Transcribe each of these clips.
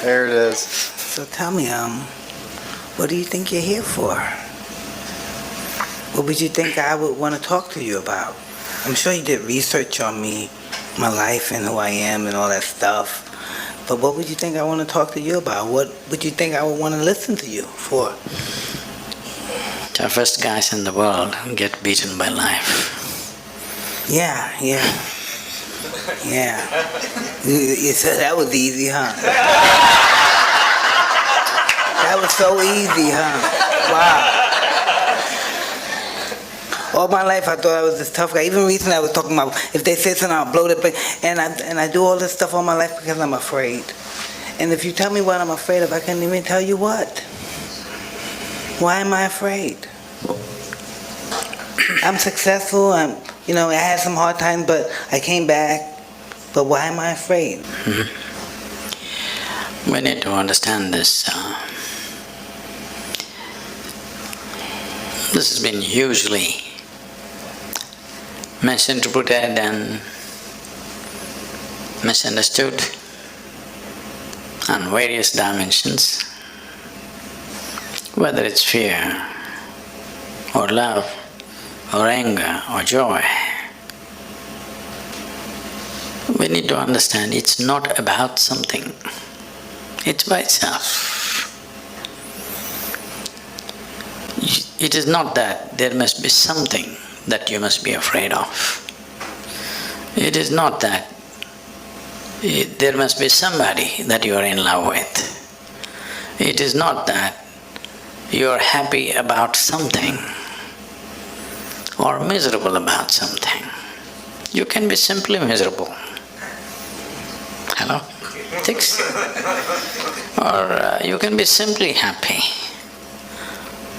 There it is. So tell me, what do you think you're here for? What would you think I would want to talk to you about? I'm sure you did research on me, my life and who I am and all that stuff. But what would you think I want to talk to you about? What would you think I would want to listen to you for? Toughest guys in the world get beaten by life. Yeah. You said that was easy, huh? That was so easy, huh? Wow. All my life I thought I was this tough guy. Even recently I was talking about if they say something I'll blow it. And I do all this stuff all my life because I'm afraid. And if you tell me what I'm afraid of, I can't even tell you what. Why am I afraid? I'm successful. I had some hard times, but I came back. But why am I afraid? Mm-hmm. We need to understand this. This has been hugely misinterpreted and misunderstood on various dimensions, whether it's fear or love or anger or joy. We need to understand it's not about something, it's by itself. It is not that there must be something that you must be afraid of. It is not that there must be somebody that you are in love with. It is not that you are happy about something or miserable about something. You can be simply miserable. Hello? Thanks. Or you can be simply happy.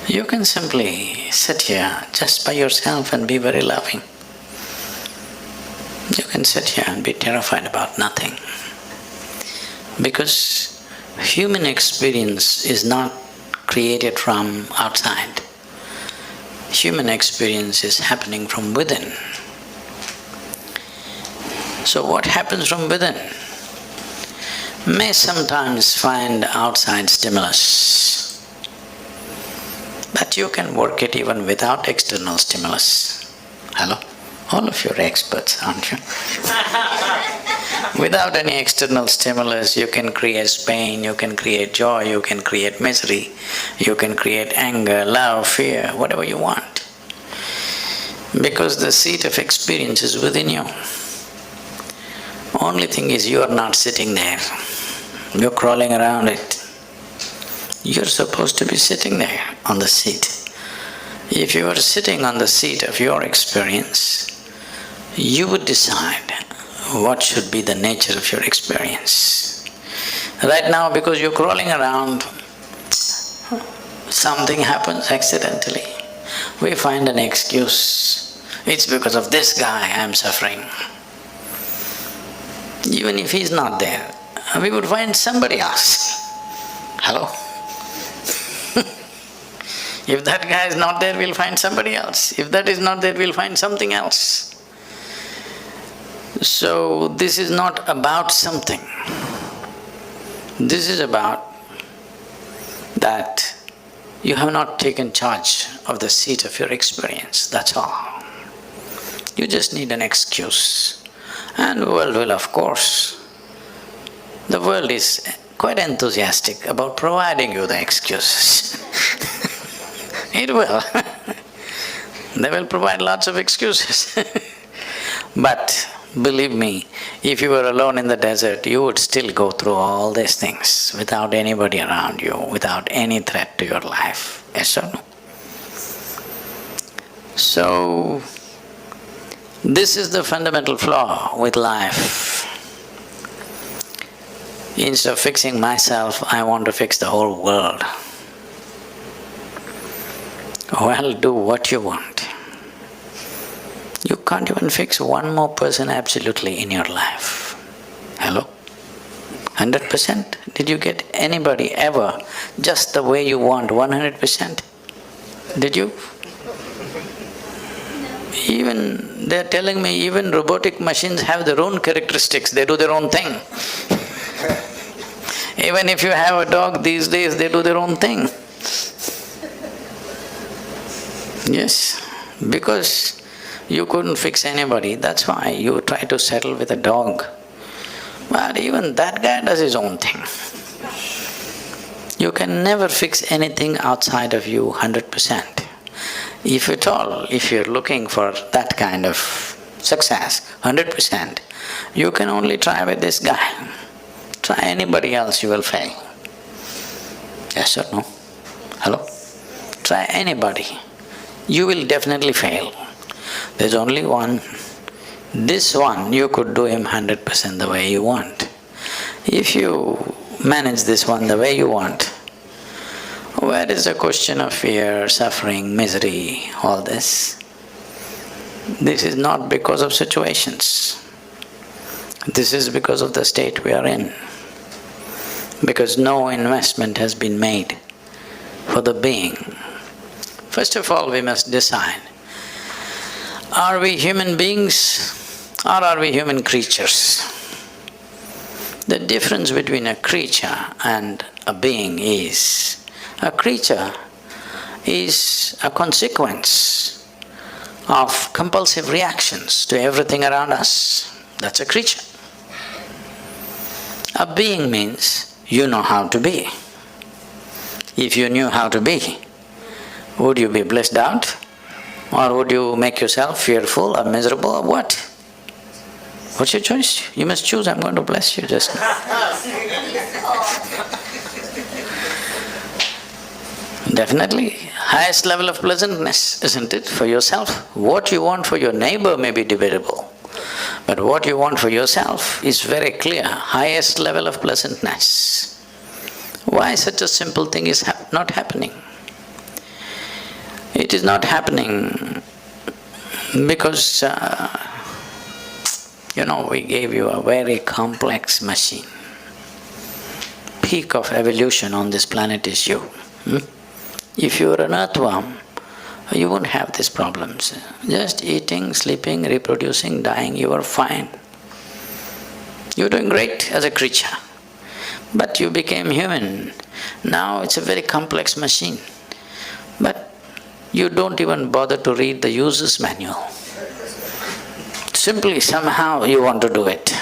You can simply sit here just by yourself and be very loving. You can sit here and be terrified about nothing. Because human experience is not created from outside. Human experience is happening from within. So what happens from within may sometimes find outside stimulus, but you can work it even without external stimulus. Hello? All of you are experts, aren't you? Without any external stimulus, you can create pain, you can create joy, you can create misery, you can create anger, love, fear, whatever you want. Because the seat of experience is within you. Only thing is you are not sitting there. You're crawling around it. You're supposed to be sitting there on the seat. If you are sitting on the seat of your experience, you would decide what should be the nature of your experience. Right now, because you're crawling around, something happens accidentally. We find an excuse. It's because of this guy I'm suffering. Even if he's not there, we would find somebody else. Hello? If that guy is not there, we'll find somebody else. If that is not there, we'll find something else. So, this is not about something. This is about that you have not taken charge of the seat of your experience, that's all. You just need an excuse. And the world will, of course, the world is quite enthusiastic about providing you the excuses. It will. They will provide lots of excuses. But believe me, if you were alone in the desert, you would still go through all these things without anybody around you, without any threat to your life. Yes or no? So, this is the fundamental flaw with life. Instead of fixing myself, I want to fix the whole world. Well, do what you want. You can't even fix one more person absolutely in your life. Hello? 100%? Did you get anybody ever just the way you want, 100%? Did you? Even, they're telling me even robotic machines have their own characteristics, they do their own thing. Even if you have a dog these days, they do their own thing. Yes, because you couldn't fix anybody, that's why you try to settle with a dog. But even that guy does his own thing. You can never fix anything outside of you 100%. If at all, if you're looking for that kind of success, 100%, you can only try with this guy. Try anybody else, you will fail. Yes or no? Hello? Try anybody, you will definitely fail. There's only one. This one, you could do him 100% the way you want. If you manage this one the way you want, where is the question of fear, suffering, misery, all this? This is not because of situations. This is because of the state we are in. Because no investment has been made for the being. First of all, we must decide, are we human beings or are we human creatures? The difference between a creature and a being is, a creature is a consequence of compulsive reactions to everything around us. That's a creature. A being means you know how to be. If you knew how to be, would you be blissed out? Or would you make yourself fearful or miserable or what? What's your choice? You must choose. I'm going to bless you just now. Definitely, highest level of pleasantness, isn't it, for yourself? What you want for your neighbor may be debatable, but what you want for yourself is very clear, highest level of pleasantness. Why such a simple thing is not happening? It is not happening because, we gave you a very complex machine. Peak of evolution on this planet is you. If you were an earthworm, you wouldn't have these problems. Just eating, sleeping, reproducing, dying, you are fine. You're doing great as a creature. But you became human. Now it's a very complex machine. But you don't even bother to read the user's manual. Simply somehow you want to do it.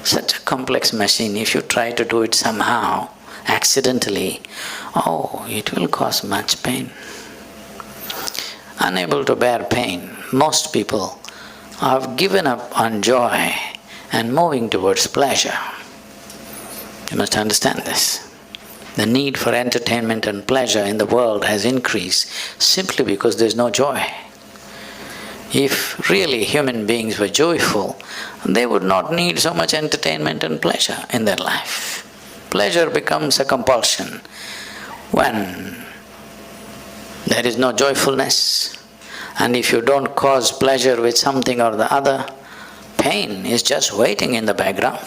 Such a complex machine, if you try to do it somehow, accidentally, it will cause much pain. Unable to bear pain, most people have given up on joy and moving towards pleasure. You must understand this. The need for entertainment and pleasure in the world has increased simply because there is no joy. If really human beings were joyful, they would not need so much entertainment and pleasure in their life. Pleasure becomes a compulsion when there is no joyfulness, and if you don't cause pleasure with something or the other, pain is just waiting in the background,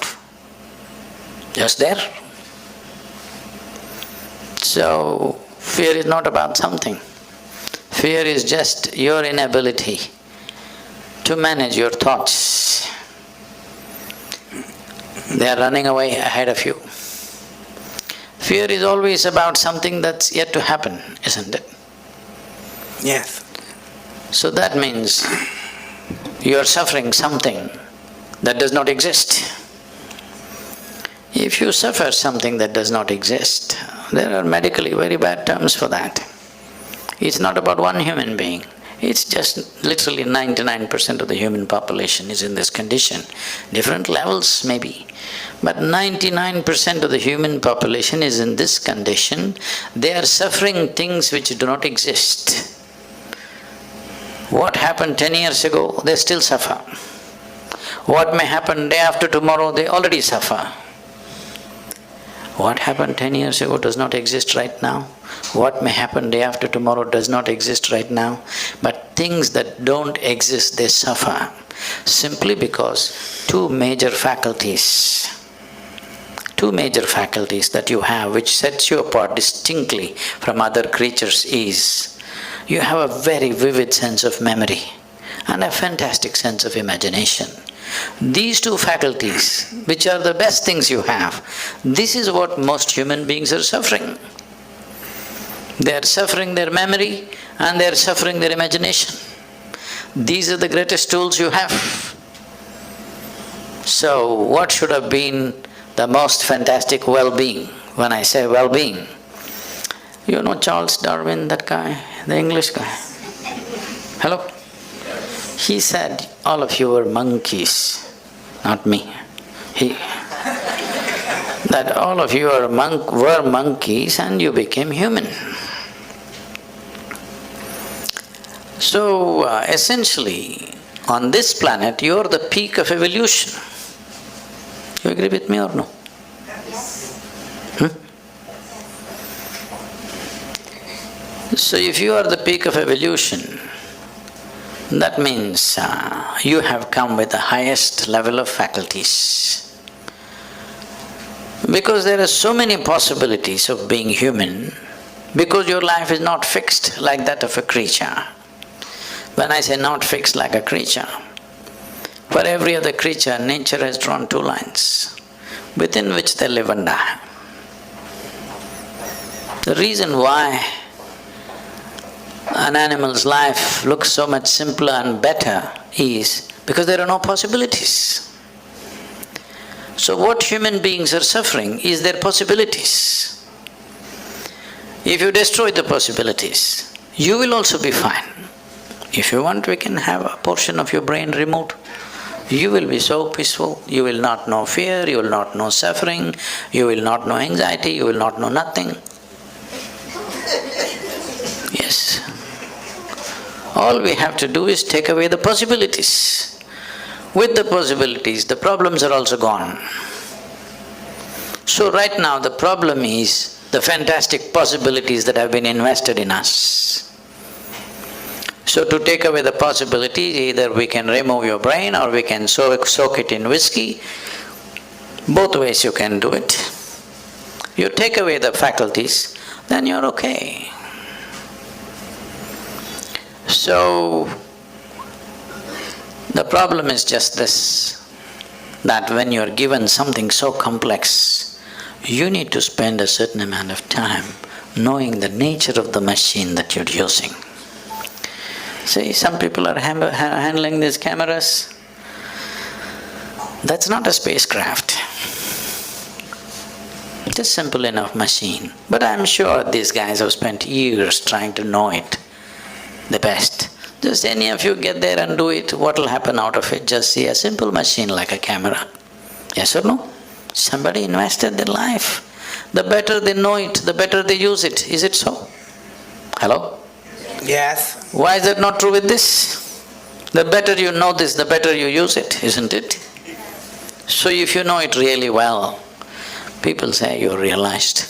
just there. So, fear is not about something. Fear is just your inability to manage your thoughts. They are running away ahead of you. Fear is always about something that's yet to happen, isn't it? Yes. So that means you are suffering something that does not exist. If you suffer something that does not exist, there are medically very bad terms for that. It's not about one human being. It's just literally 99% of the human population is in this condition. Different levels maybe, but 99% of the human population is in this condition. They are suffering things which do not exist. What happened 10 years ago, they still suffer. What may happen day after tomorrow, they already suffer. What happened 10 years ago does not exist right now. What may happen day after tomorrow does not exist right now. But things that don't exist, they suffer simply because two major faculties that you have which sets you apart distinctly from other creatures is, you have a very vivid sense of memory and a fantastic sense of imagination. These two faculties, which are the best things you have, this is what most human beings are suffering. They are suffering their memory and they are suffering their imagination. These are the greatest tools you have. So, what should have been the most fantastic well-being? When I say well-being, you know Charles Darwin, that guy, the English guy? Hello? He said, all of you are monkeys, not me. That all of you were monkeys and you became human. So, essentially, on this planet, you are the peak of evolution. You agree with me or no? So, if you are the peak of evolution, that means you have come with the highest level of faculties. Because there are so many possibilities of being human, because your life is not fixed like that of a creature. When I say not fixed like a creature, for every other creature, nature has drawn two lines within which they live and die. The reason why an animal's life looks so much simpler and better is because there are no possibilities. So what human beings are suffering is their possibilities. If you destroy the possibilities, you will also be fine. If you want, we can have a portion of your brain removed. You will be so peaceful, you will not know fear, you will not know suffering, you will not know anxiety, you will not know nothing. Yes. All we have to do is take away the possibilities. With the possibilities, the problems are also gone. So right now the problem is the fantastic possibilities that have been invested in us. So to take away the possibilities, either we can remove your brain or we can soak it in whiskey. Both ways you can do it. You take away the faculties, then you're okay. So, the problem is just this, that when you're given something so complex, you need to spend a certain amount of time knowing the nature of the machine that you're using. See, some people are handling these cameras. That's not a spacecraft. It's a simple enough machine. But I'm sure these guys have spent years trying to know it the best. Just any of you get there and do it, what will happen out of it? Just see a simple machine like a camera. Yes or no? Somebody invested their life. The better they know it, the better they use it. Is it so? Hello? Yes. Why is that not true with this? The better you know this, the better you use it, isn't it? So if you know it really well, people say you're realized.